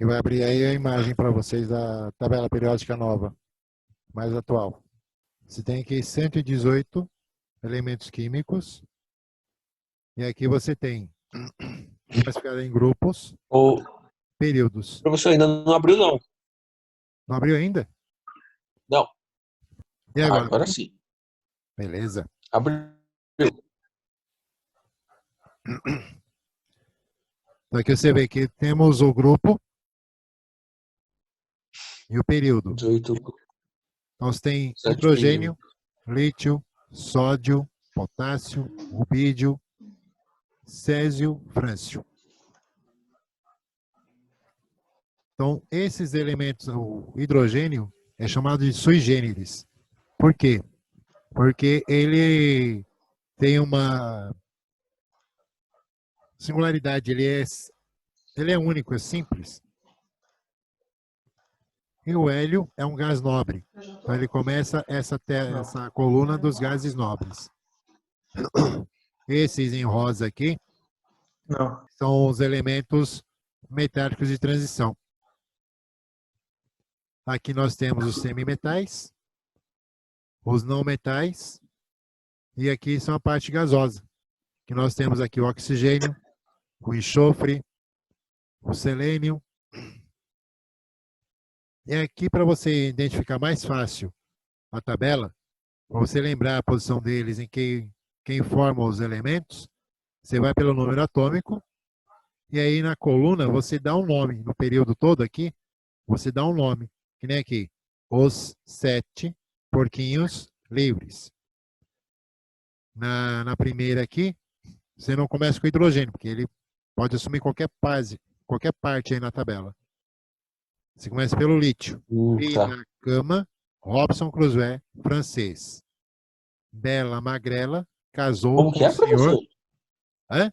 que vai abrir aí a imagem para vocês da tabela periódica nova, mais atual. Você tem aqui 118 elementos químicos. E aqui você tem classificado em grupos, O períodos. professor ainda não abriu, não. Não abriu ainda? Não. E agora? Agora sim. Beleza. Abriu. Então aqui você vê que temos o grupo e o período. 18, Então você tem 7 hidrogênio, lítio, sódio, potássio, rubídio, césio, frâncio. Então esses elementos, o hidrogênio é chamado de sui generis. Por quê? Porque ele tem uma singularidade, ele é único, é simples. E o hélio é um gás nobre. Então ele começa essa coluna dos gases nobres. Esses em rosa aqui são os elementos metálicos de transição. Aqui nós temos os semimetais, os não metais, e aqui são a parte gasosa. Que nós temos aqui o oxigênio, o enxofre, o selênio. E aqui, para você identificar mais fácil a tabela, para você lembrar a posição deles em quem forma os elementos, você vai pelo número atômico, e aí na coluna você dá um nome. No período todo aqui, você dá um nome. Que nem aqui, os 7 porquinhos livres. Na primeira aqui, você não começa com hidrogênio, porque ele pode assumir qualquer parte aí na tabela. Você começa pelo lítio. Tá. Na cama, Robson Crusoe, francês. Bela Magrela casou Como com que o é, senhor. professor? Hã?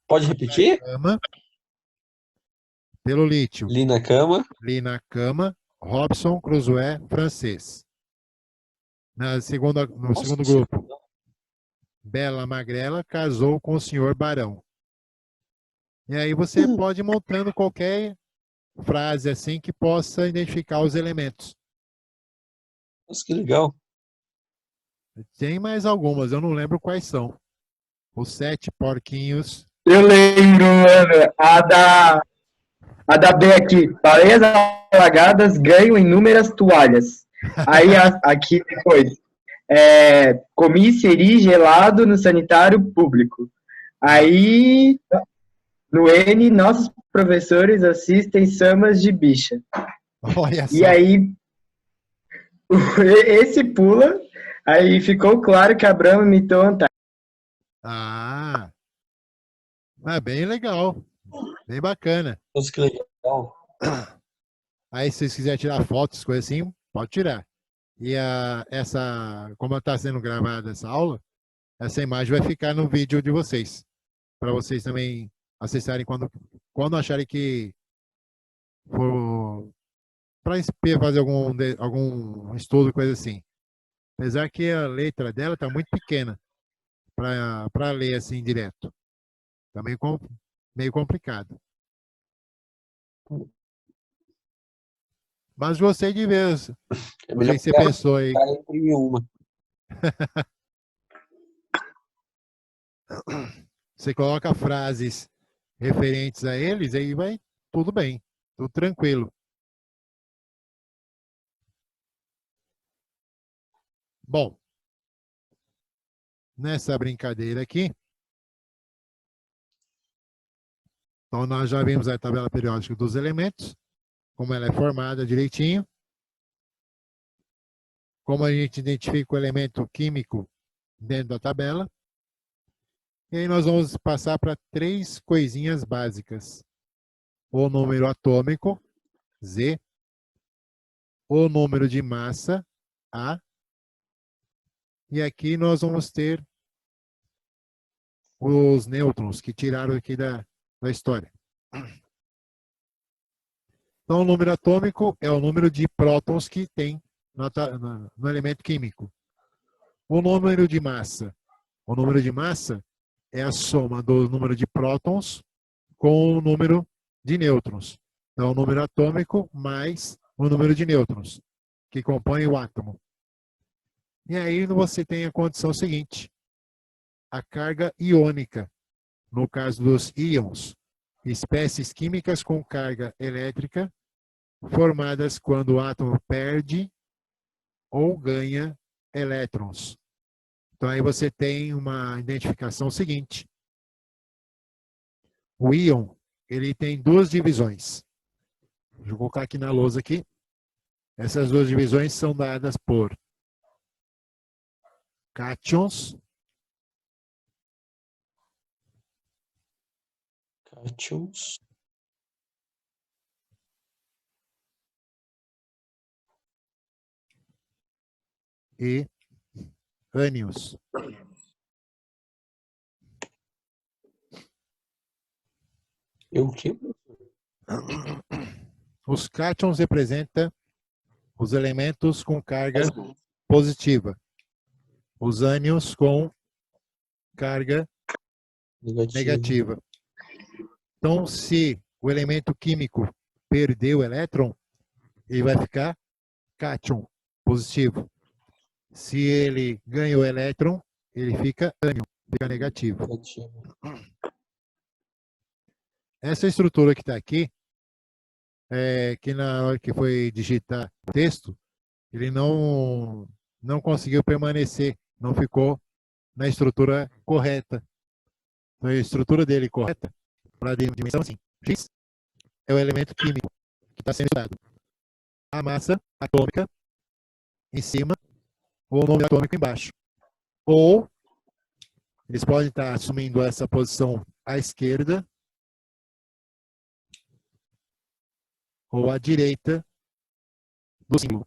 Pode repetir? Cama, pelo lítio. Ali na cama. Na cama, Robson Crusoe, francês. No segundo grupo, Bela Magrela casou com o senhor Barão. E aí você pode ir montando qualquer frase assim que possa identificar os elementos. Nossa, que legal. Tem mais algumas, eu não lembro quais são. Os 7 porquinhos. Eu lembro, mano, a da B aqui. Baleias alagadas ganham inúmeras toalhas. Aí aqui depois, comi siri gelado no sanitário público. Aí, no N, nossos professores assistem samas de bicha. Olha só. E aí, esse pula, aí ficou claro que Abraão imitou Antártida. Ah, bem legal. Bem bacana. Nossa, que legal. Aí se vocês quiserem tirar fotos, coisas assim, pode tirar. E como está sendo gravada essa aula, essa imagem vai ficar no vídeo de vocês. Para vocês também acessarem quando acharem que for para fazer algum estudo, coisa assim. Apesar que a letra dela está muito pequena para ler assim direto. Está meio complicado. Mas gostei de ver. É Não melhor sei se você pensou aí. imprimir uma. Você coloca frases referentes a eles, aí vai tudo bem, tudo tranquilo. Bom, nessa brincadeira aqui, então nós já vimos a tabela periódica dos elementos, como ela é formada direitinho, como a gente identifica o elemento químico dentro da tabela. E aí nós vamos passar para 3 coisinhas básicas. O número atômico, Z, o número de massa, A, e aqui nós vamos ter os nêutrons que tiraram aqui da história. Então, o número atômico é o número de prótons que tem no elemento químico. O número de massa. O número de massa é a soma do número de prótons com o número de nêutrons. Então, o número atômico mais o número de nêutrons, que compõem o átomo. E aí você tem a condição seguinte: a carga iônica, no caso dos íons, espécies químicas com carga elétrica, formadas quando o átomo perde ou ganha elétrons. Então, aí você tem uma identificação seguinte. O íon, ele tem duas divisões. Vou colocar aqui na lousa aqui. Essas duas divisões são dadas por cátions Cátions. e ânions. E o quê? Os cátions representam os elementos com carga positiva. Os ânions com carga negativa. Então, se o elemento químico perder o elétron, ele vai ficar cátion, positivo. Se ele ganha o elétron, ele fica ânion, fica negativo. Essa estrutura que está aqui, que na hora que foi digitar o texto, ele não conseguiu permanecer, não ficou na estrutura correta. Então, a estrutura dele correta, para a dimensão assim, X é o elemento químico que está sendo estudado. A massa atômica em cima, ou o número atômico embaixo. Ou eles podem estar assumindo essa posição à esquerda ou à direita do símbolo.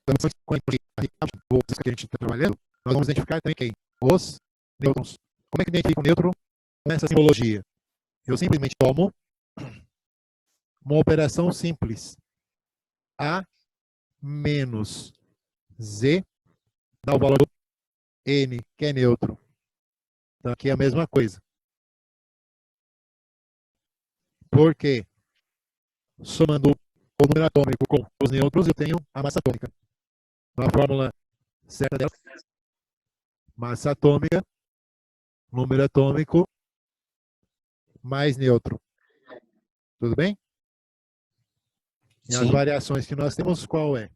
Então, com a que a gente está trabalhando, nós vamos identificar também quem? Os nêutrons. Como é que identifica o nêutron com essa simbologia? Eu simplesmente tomo uma operação simples. A menos Z dá o valor do N, que é neutro. Então, aqui é a mesma coisa. Porque somando o número atômico com os nêutrons, eu tenho a massa atômica. Então, a fórmula certa dela, massa atômica, número atômico, mais neutro. Tudo bem? E as variações que nós temos, qual é?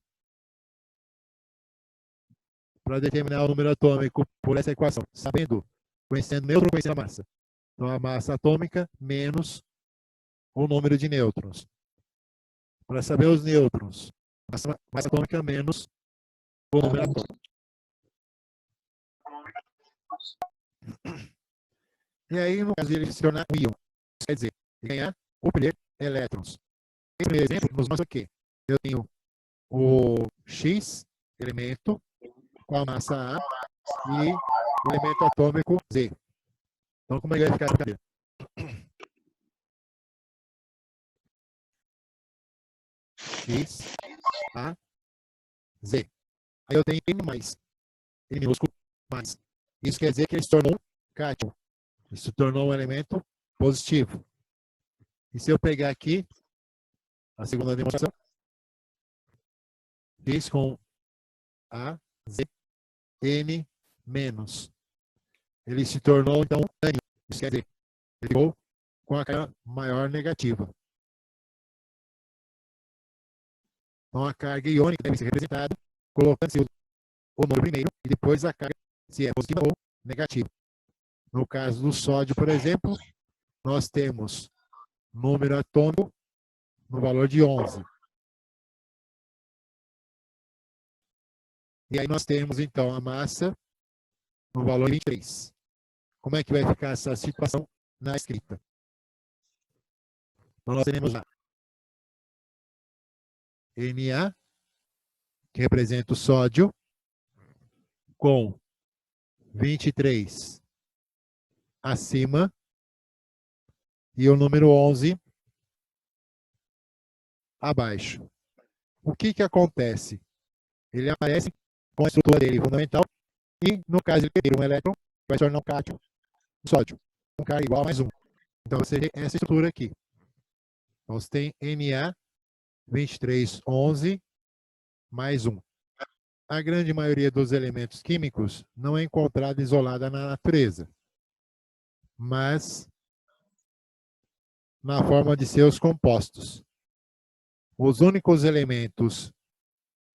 Para determinar o número atômico por essa equação, conhecendo o nêutron, conhecendo a massa. Então, a massa atômica menos o número de nêutrons. Para saber os nêutrons, massa atômica menos o número atômico. E aí, no caso, ele se tornar um íon. Isso quer dizer, ganhar ou perder elétrons. Esse primeiro exemplo nos mostra que eu tenho o X elemento com a massa A e o elemento atômico Z. Então, como é que vai ficar essa cadeia? X, A, Z. Aí eu tenho N mais. N minúsculo mais. Isso quer dizer que ele se tornou um cátion. Ele se tornou um elemento positivo. E se eu pegar aqui a segunda demonstração, X com A, Z, N menos. Ele se tornou, então, ânion. Isso quer dizer, ele ficou com a carga maior negativa. Então, a carga iônica deve ser representada colocando-se o número primeiro e depois a carga, se é positiva ou negativa. No caso do sódio, por exemplo, nós temos número atômico no valor de 11. E aí nós temos, então, a massa no valor de 23. Como é que vai ficar essa situação na escrita? Então, nós teremos lá Na, que representa o sódio, com 23 acima e o número 11 abaixo. O que acontece? Ele aparece com a estrutura dele fundamental e, no caso, ele perder um elétron, vai se tornar um cátion, um sódio, com carga igual a mais 1. Então, você tem essa estrutura aqui. Então, você tem Na2311 mais 1. A grande maioria dos elementos químicos não é encontrada isolada na natureza, mas na forma de seus compostos. Os únicos elementos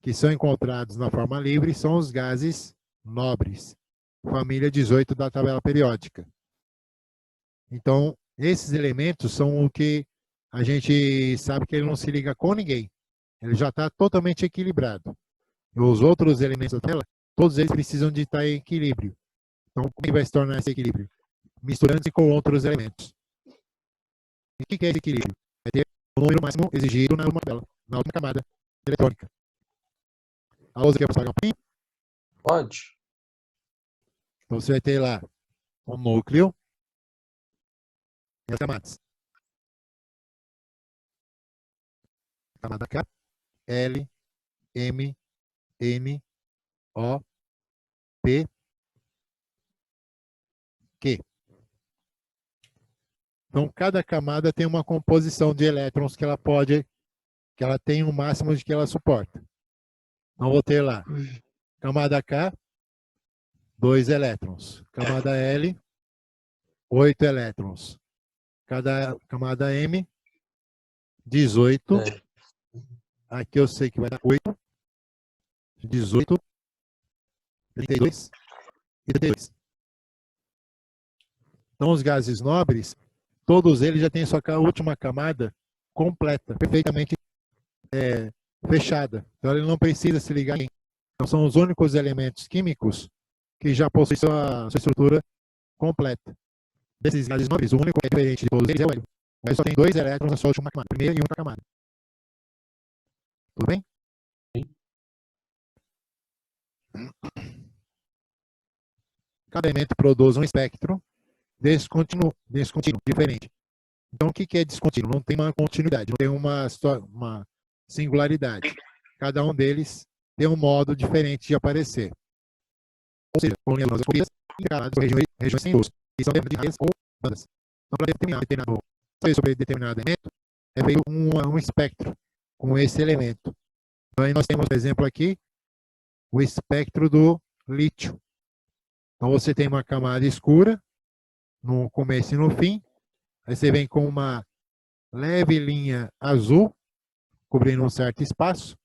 que são encontrados na forma livre são os gases nobres, família 18 da tabela periódica. Então, esses elementos são o que a gente sabe que ele não se liga com ninguém. Ele já está totalmente equilibrado. E os outros elementos da tabela, todos eles precisam de estar em equilíbrio. Então, como que vai se tornar esse equilíbrio? Misturando-se com outros elementos. E o que é esse equilíbrio? Vai ter o número máximo exigido na tabela, na última camada eletrônica. A Lousa quer passar um pouquinho? Pode. Então, você vai ter lá o núcleo e as camadas. Camada K, L, M, N, O, P, Q. Então, cada camada tem uma composição de elétrons que ela tem um máximo de que ela suporta. Então, vou ter lá, camada K, 2 elétrons. Camada L, 8 elétrons. Camada M, 18. É. Aqui eu sei que vai dar 8, 18, 32 e 32. Então, os gases nobres, todos eles já têm sua última camada completa, perfeitamente fechada. Então, ele não precisa se ligar em. Então, são os únicos elementos químicos que já possuem sua estrutura completa. Desses gases nobres, o único que é diferente de todos eles é o hélio. O hélio só tem 2 elétrons na sua última camada, primeira e única camada. Tudo bem? Sim. Cada elemento produz um espectro descontínuo, diferente. Então, o que é descontínuo? Não tem uma continuidade, não tem uma singularidade. Cada um deles tem um modo diferente de aparecer. Ou seja, colonias coloridas intercaladas por regiões sem luz, que são de raias ou bandas. Então, para saber sobre determinado elemento, é feito um espectro com esse elemento. Então, aí nós temos, por exemplo, aqui, o espectro do lítio. Então, você tem uma camada escura, no começo e no fim. Aí você vem com uma leve linha azul, cobrindo um certo espaço.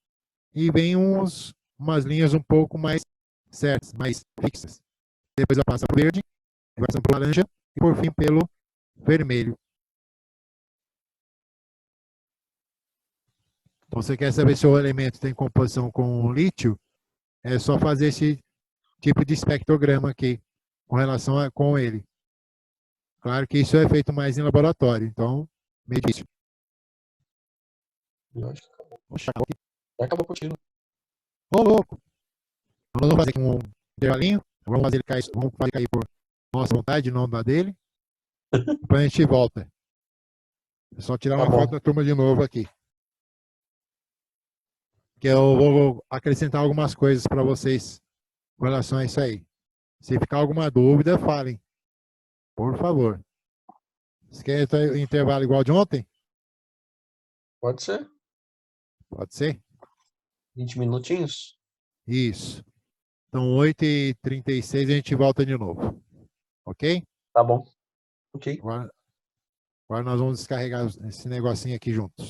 E vem umas linhas um pouco mais certas, mais fixas. Depois ela passa para o verde, vai passando para o laranja e, por fim, pelo vermelho. Então, você quer saber se o elemento tem composição com lítio, é só fazer esse tipo de espectrograma aqui, com relação com ele. Claro que isso é feito mais em laboratório, então, meio difícil. Eu acho que acabou. Poxa, Já acabou contigo. ô louco! Então, nós vamos fazer aqui um intervalinho, vamos fazer cair por nossa vontade, não da dele. Depois a gente volta. É só tirar uma foto da turma de novo aqui. Que eu vou acrescentar algumas coisas para vocês com relação a isso aí. Se ficar alguma dúvida, falem. Por favor. Você quer intervalo igual de ontem? Pode ser. Pode ser? 20 minutinhos? Isso. Então, 8h36 a gente volta de novo. Ok? Tá bom. Ok. Agora nós vamos descarregar esse negocinho aqui juntos.